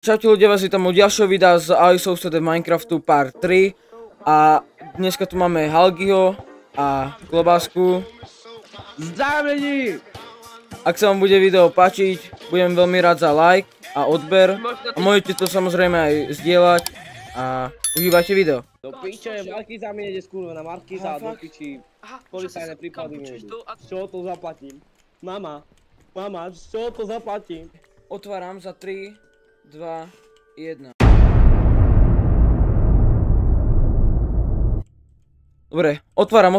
Čaute ľudia, vás vítam u ďalšieho videa z Ahoj sousede Minecraftu part 3 a dneska tu máme Halgiho a Klobásku. Zdravení! Ak sa vám bude video páčiť, budem veľmi rád za like a odber a môžete to samozrejme aj zdieľať a užívajte video. Do piče, Markíza mi nejde skurvená, Markíza do piči. Policajné prípady mi nejdu. Čo to zaplatím? Mama, čo to zaplatím? Otváram za 3, 2, 1. Dobre, otváram.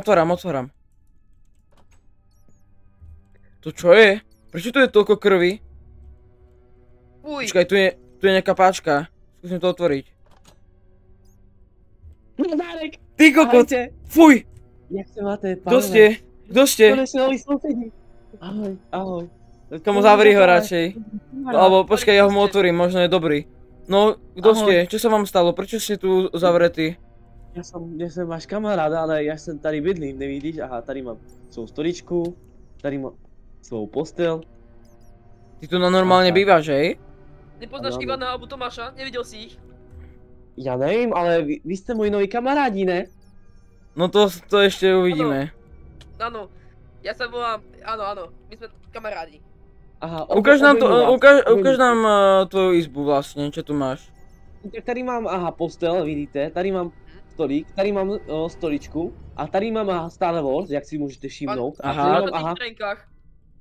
To čo je? Prečo tu je toľko krvi? Počkaj, tu je nejaká páčka. Skúsim to otvoriť. Nazárek! Ty kokot! Fuj! Jak sa máte, Kto ste? Kto ste? Konečne noví susedí. Ahoj. Komu zavri ho radšej. Alebo počkaj, ja ho mu otvorím, možno je dobrý. No, kto ste? Čo sa vám stalo? Prečo ste tu zavretí? Ja som váš kamarád, ale ja som tady bydlím, nevidíš? Aha, tady mám svoju stoličku, tady mám svoju postel. Ty tu normálne bývaš, hej? Nepoznáš Ivana alebo Tomáša? Nevidel si ich? Ja nevím, ale vy ste moji noví kamarádi, ne? No to ešte uvidíme. Áno, ja sa volám, áno, my sme kamarádi. Aha, Ukáž nám tvoju izbu vlastne, čo tu máš. Tak tady mám, postel, vidíte, tady mám stolík, tady mám stoličku a tady mám stále voz, jak si můžete všimnout. Aha.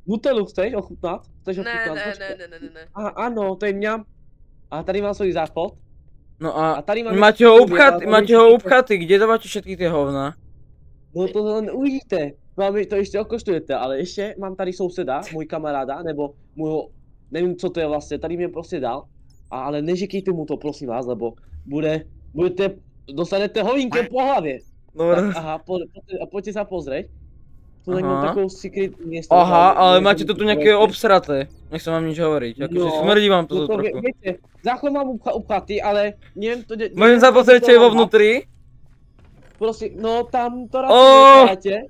Nutelu chceš ochutnat? Ne. Aha, ano, to je mňam. A tady mám svůj záchod. No a máte ho upchatý, kde dávate všetky tie hovna? No to len uvidíte. Vám to ještě okoštujete, ale ještě mám tady souseda, můj kamaráda, nebo můjho, nevím co to je vlastně, tady mě prostě dal. Ale neříkejte mu to prosím vás, lebo dostanete hovínkem po hlavě. No. Tak, aha, pojďte sa pozrieť. Tu mám takovou secret miesto. Aha, ale máte to tu nejaké obsraté. Nechcem vám nič hovoriť, akože smrdí vám to trochu. Viete, záchod mám upchatý, ale neviem to... Môžem sa pozrieť, čo je vo vnútri? Prosím, no tam to raz nedáte.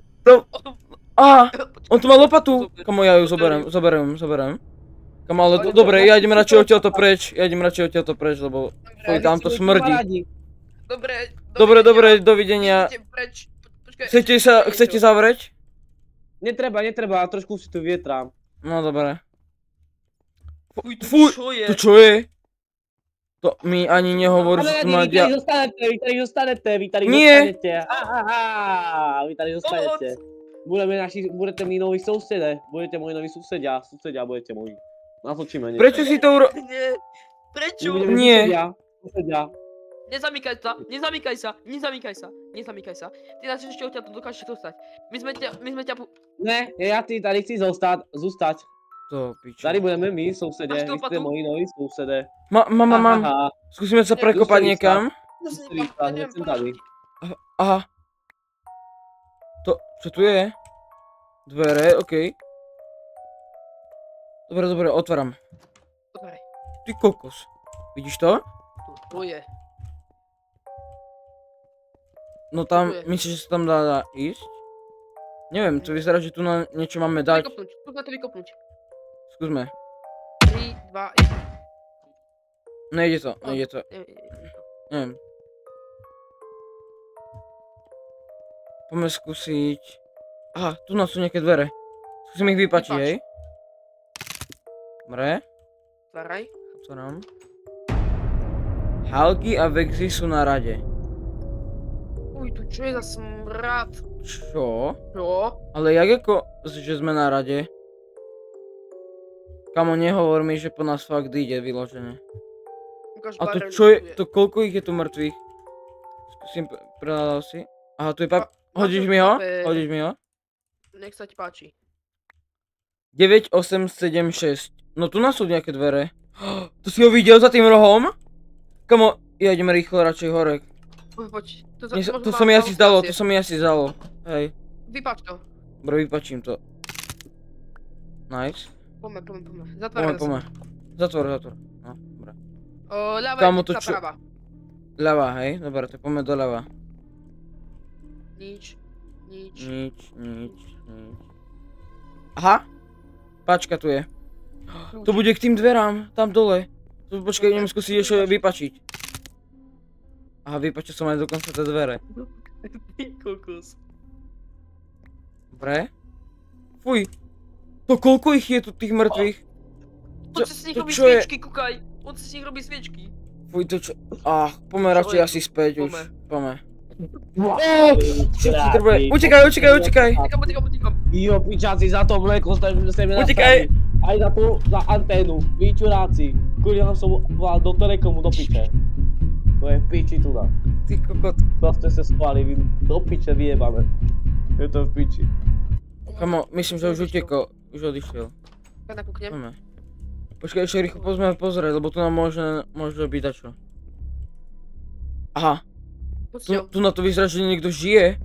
Aha, on tu má lopatu. Kamo, ja ju zoberiem. Kamo, ale dobre, ja idem radšej odtiaľto preč, lebo tam to smrdí. Dobre, dovidenia. Chcete zavrieť? Netreba, trošku si tu vietrám. No dobre. Fuj, to čo je? To mi ani nehovor, že tu má Vy tady zostanete. Nie. Vy tady zostanete. Budete mi noví sousede, budete moji noví susedia budete moji. Natočíme. Prečo si to Nie. Prečo? Nie. Susedia. Nezamykaj sa. Ty nás ešte odtiaľ to dokážeš dostať. My sme ťa... Ne, ja ty tady chci zůstat. To piče. Tady budeme my, sousede, vy ste moji noví sousede. Mám. Skúsime sa prekopať niekam. Som tady. Aha. Čo tu je? Dvere, okej. Dobre, otváram. Dobre. Ty kokos. Vidíš to? Tu je. No tam, myslíš, že sa tam dá ísť? Neviem, to vyzerá, že tu na niečo máme dať. Skúsme to vykopnúť. Skúsme. 3, 2, 1. Nejde to. Neviem. Poďme skúsiť. Aha, tu nás sú nejaké dvere. Skúsim ich vypačiť, hej? Dobre. Otváraj. Otváram. Halgi a Vexy sú na rade. Uj, tu čo je za smrad? Čo? Čo? Ale jak ako, že sme na rade? Kamo, nehovor mi, že po nás fakt ide vyložené. A to čo je, to koľko ich je tu mŕtvych? Skúsim, prehľadal si. Aha, tu je hodíš mi ho? Nech sa ti páči. 9, 8, 7, 6. No tu nás sú nejaké dvere. To si ho videl za tým rohom? Kamo, ja idem rýchlo radšej hore. Poď. To sa mi asi zdalo, hej. Vypač to. Dobre, vypačím to. Nice. Poďme. Zatvor. No, dobre. Ľava Kamo, je práva. Ľava, hej? Dobre, tak poďme doľava. Nič. Aha! Páčka tu je. To bude k tým dverám, tam dole. Počkaj, idem skúsiť ešte vypačiť. Aha, vypačil som aj dokonca tie dvere. Ty kokos. Dobre. Fuj. To koľko ich je tu tých mŕtvych? On sa s nich to robí čo je? sviečky, kúkaj. On sa s nich robí sviečky. Fuj, to čo? Poďme radšej je? asi späť už. Poďme. Poďme. Utekaj. Utekam. Jo, pičáci, za to mléko ste mi nastavili. Utekaj. Aj za anténu, vyčuráci. Kurňa som volal do Telekomu do piče. To je v piči tuda. Ty kokot. To ste sa spali, vy do piče vyjebame. Je to v piči. Kamo, myslím, že už utekol. Už odišiel. Ja nakúknem. Poďme. Počkaj, ešte rýchlo poďme pozrieť, lebo tu nám môže byť dačo. Aha. Tu na to vyzerá, že niekto žije.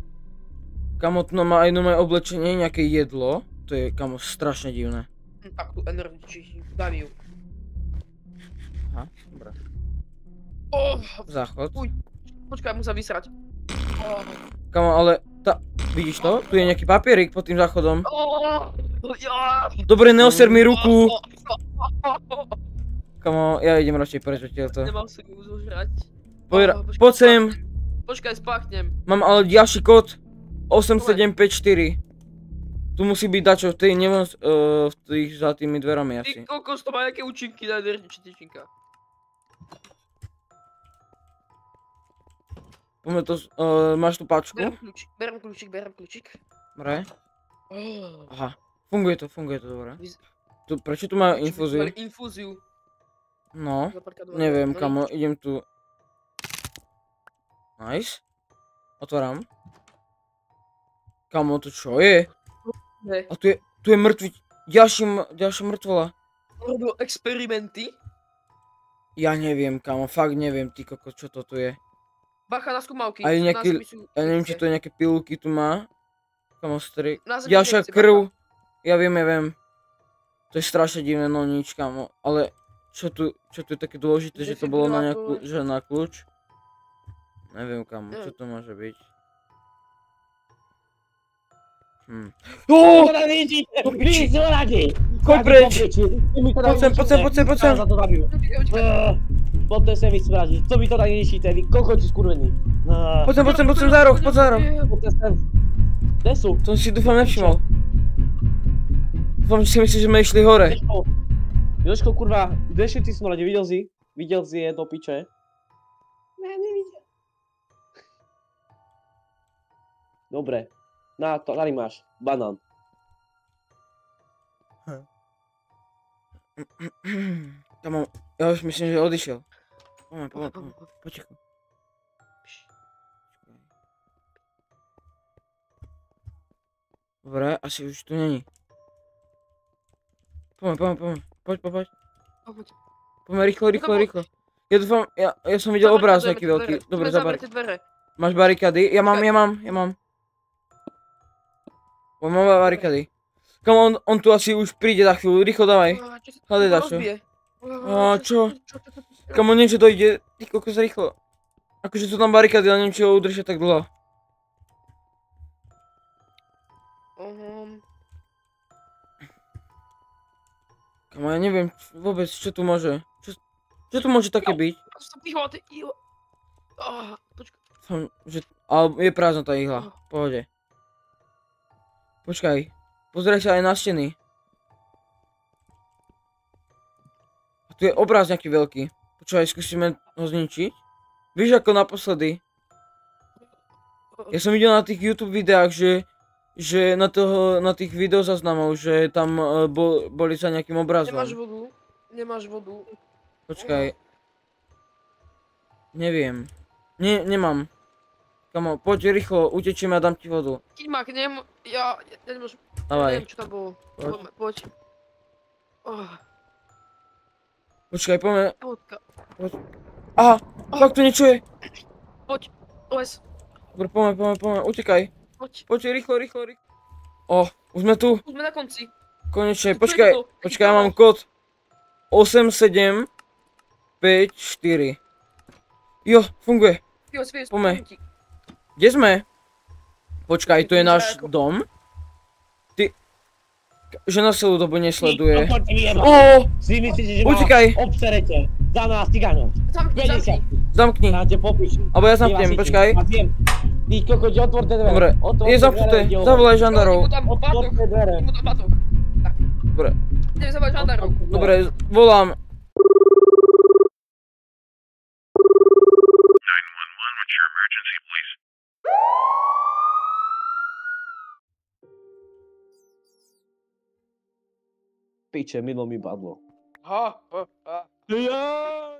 Kamo, tu nám má aj nové oblečenie, nejaké jedlo. To je, kamo, strašne divné. Takú energii, dám ju. Aha, dobré. Záchod. Uj, počkaj, musím vysrať. Kamo, ale vidíš to? Tu je nejaký papierik pod tým záchodom. Dobre, neoser mi ruku. Kamo, ja idem radšej preč odtiaľto. Nemám si ju zožrať. Poď sem. Počkaj, spáchnem. Mám ale ďalší kód. 8754. Tu musí byť dačo, ty neviem v tých za tými dverami asi. Ty kokos, to má nejaké účinky na energie tyčinka. Poďme to, máš tu páčku? Berem kľúčik. Dobre. Aha, funguje to dobre. Prečo tu má infúziu? Infúziu. No, neviem kamo, idem tu. Nice. Otváram. Kamo, to čo je? A tu je mŕtvy, ďalšia mŕtvola. Robil experimenty? Ja neviem kamo, fakt neviem ty kokos, čo to tu je. Bacha na skúmavky. Aj nejaké, ja neviem, či to je nejaké pilulky tu má. Kamo, strik. Ďalšia krv. Ja viem. To je strašne divné, no nič kamo. Ale čo tu je také dôležité, že to bolo na nejakú, že na kľúč? Neviem kamo, čo to môže byť. Poď preč! Poď sem! Poďte sa vyspražiť, co vy to tak ničíte, vy kokoti skurvení. Poď sem za roh, Poďte sem. Kde sú? To si dúfam nevšimol. Dúfam, že si myslíš, že sme išli hore. Jožko, kurva, kde si ty smradi, videl si? Videl si je do piče? Ne, nevidel. Dobre. Tady máš, banán. Kamo, ja už myslím, že odišiel. Poďme, potichu. Dobre, asi už tu není. Poďme. Poď. Poďme rýchlo. Ja dúfam, ja som videl obráz nejaký veľký. Dobre, zabar. Máš barikády? Ja mám. Mám barikády. Kamo, on tu asi už príde za chvíľu, rýchlo dávaj. Hľadaj dačo. Čo? Kamo, niečo dojde, ty kokos rýchlo. Akože sú tam barikády, ale neviem, či ho udržia tak dlho. Kamo, ja neviem vôbec, čo tu môže. Čo tu môže také byť? Ale je prázdna tá ihla, v pohode. Počkaj, pozeraj sa aj na steny. A tu je obráz nejaký veľký. Počkaj, skúsime ho zničiť. Víš ako naposledy? Ja som videl na tých YouTube videách, že na tých videozaznamov, že tam boli za nejakým obrazom. Nemáš vodu. Počkaj. Neviem. Nemám. Kamo, poď rýchlo, utečíme a dám ti vodu. Keď maknem, ja nemôžem. Dávaj. Neviem, čo tam bolo. Poď. Počkaj, poďme. Poď. Aha, fakt tu niečo je. Poď, les. Dobre, poďme, utekaj. Poď, rýchlo. Už sme tu. Už sme na konci. Konečne, počkaj, ja mám kód 8754. Jo, funguje. Poďme. Kde sme? Počkaj, to je náš dom? Ty... Že nás celú dobu nesleduje. Si myslíte, že ma utekaj. obserete? Za nás, cigáňov. Zamkni, zamkni. Zamkni. Ja te popíšem. Alebo ja zamknem, počkaj. A viem. Ty kokoti, otvor tie dvere. Dobre, Otvor je tie zamknuté, dvere, idiot. zavolaj žandarov. Mu tam Otvor batok. tie dvere. Mu tam batok. Tak, Dobre, ideme zavolať žandarov. dobre, volám. Piče, milo mi padlo. Ha, ha, ha. Ja.